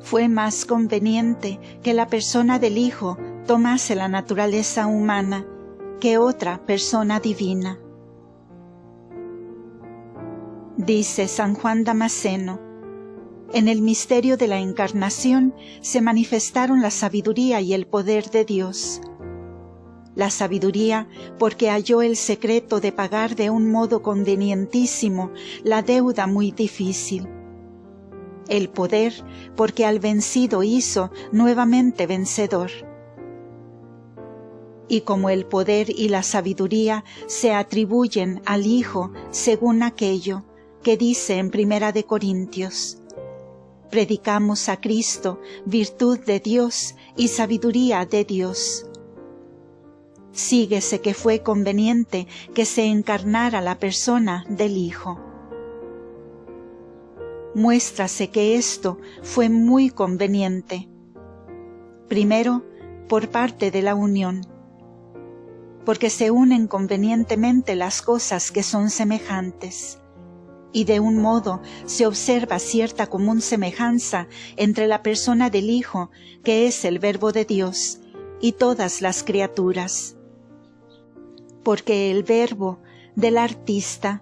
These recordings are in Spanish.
fue más conveniente que la persona del Hijo tomase la naturaleza humana que otra persona divina. Dice San Juan Damasceno: en el misterio de la encarnación se manifestaron la sabiduría y el poder de Dios. La sabiduría porque halló el secreto de pagar de un modo convenientísimo la deuda muy difícil. El poder porque al vencido hizo nuevamente vencedor. Y como el poder y la sabiduría se atribuyen al Hijo según aquello que dice en 1 de Corintios: predicamos a Cristo, virtud de Dios y sabiduría de Dios. Síguese que fue conveniente que se encarnara la persona del Hijo. Muéstrase que esto fue muy conveniente. Primero, por parte de la unión, porque se unen convenientemente las cosas que son semejantes, y de un modo se observa cierta común semejanza entre la persona del Hijo, que es el Verbo de Dios, y todas las criaturas. Porque el verbo del artista,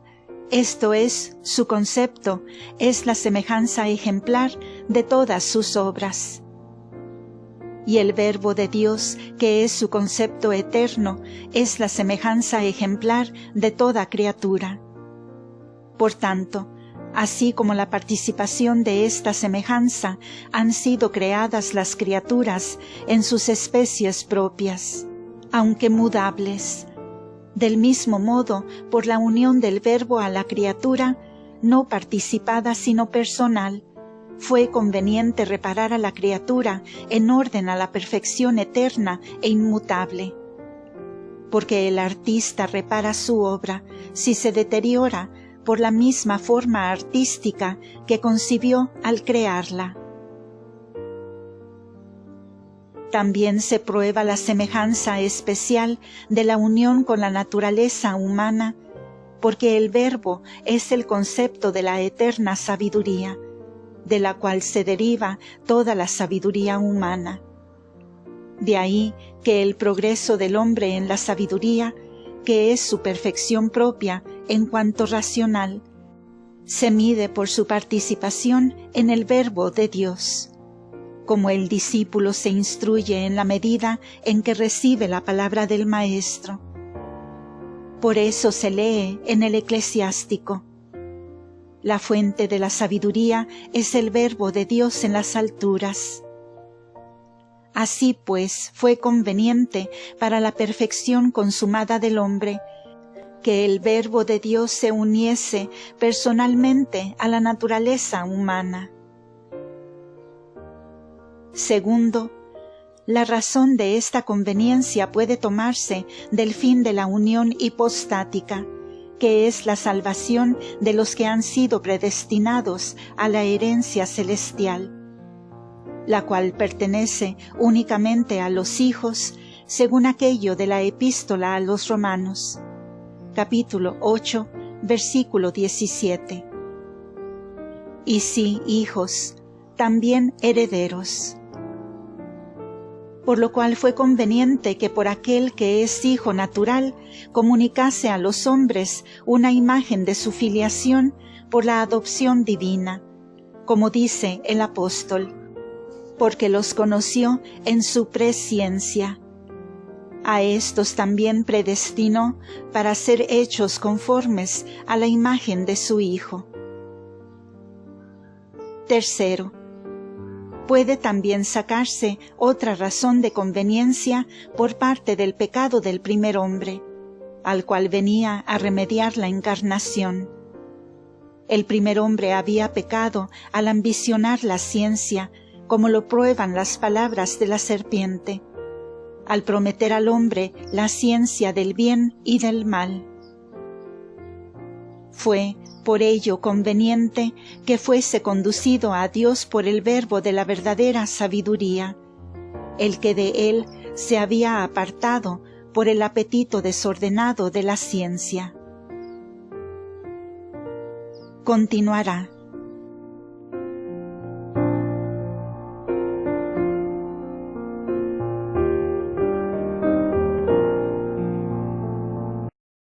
esto es, su concepto, es la semejanza ejemplar de todas sus obras. Y el Verbo de Dios, que es su concepto eterno, es la semejanza ejemplar de toda criatura. Por tanto, así como la participación de esta semejanza han sido creadas las criaturas en sus especies propias, aunque mudables, del mismo modo, por la unión del Verbo a la criatura, no participada sino personal, fue conveniente reparar a la criatura en orden a la perfección eterna e inmutable. Porque el artista repara su obra si se deteriora por la misma forma artística que concibió al crearla. También se prueba la semejanza especial de la unión con la naturaleza humana, porque el Verbo es el concepto de la eterna sabiduría, de la cual se deriva toda la sabiduría humana. De ahí que el progreso del hombre en la sabiduría, que es su perfección propia en cuanto racional, se mide por su participación en el Verbo de Dios. Como el discípulo se instruye en la medida en que recibe la palabra del Maestro. Por eso se lee en el Eclesiástico: la fuente de la sabiduría es el Verbo de Dios en las alturas. Así pues, fue conveniente para la perfección consumada del hombre que el Verbo de Dios se uniese personalmente a la naturaleza humana. Segundo, la razón de esta conveniencia puede tomarse del fin de la unión hipostática, que es la salvación de los que han sido predestinados a la herencia celestial, la cual pertenece únicamente a los hijos, según aquello de la Epístola a los Romanos, capítulo 8, versículo 17. Y sí, hijos, también herederos. Por lo cual fue conveniente que por aquel que es hijo natural comunicase a los hombres una imagen de su filiación por la adopción divina, como dice el apóstol: porque los conoció en su presciencia. A estos también predestinó para ser hechos conformes a la imagen de su Hijo. Tercero, puede también sacarse otra razón de conveniencia por parte del pecado del primer hombre, al cual venía a remediar la encarnación. El primer hombre había pecado al ambicionar la ciencia, como lo prueban las palabras de la serpiente, al prometer al hombre la ciencia del bien y del mal. Fue, por ello, conveniente que fuese conducido a Dios por el Verbo de la verdadera sabiduría, el que de él se había apartado por el apetito desordenado de la ciencia. Continuará.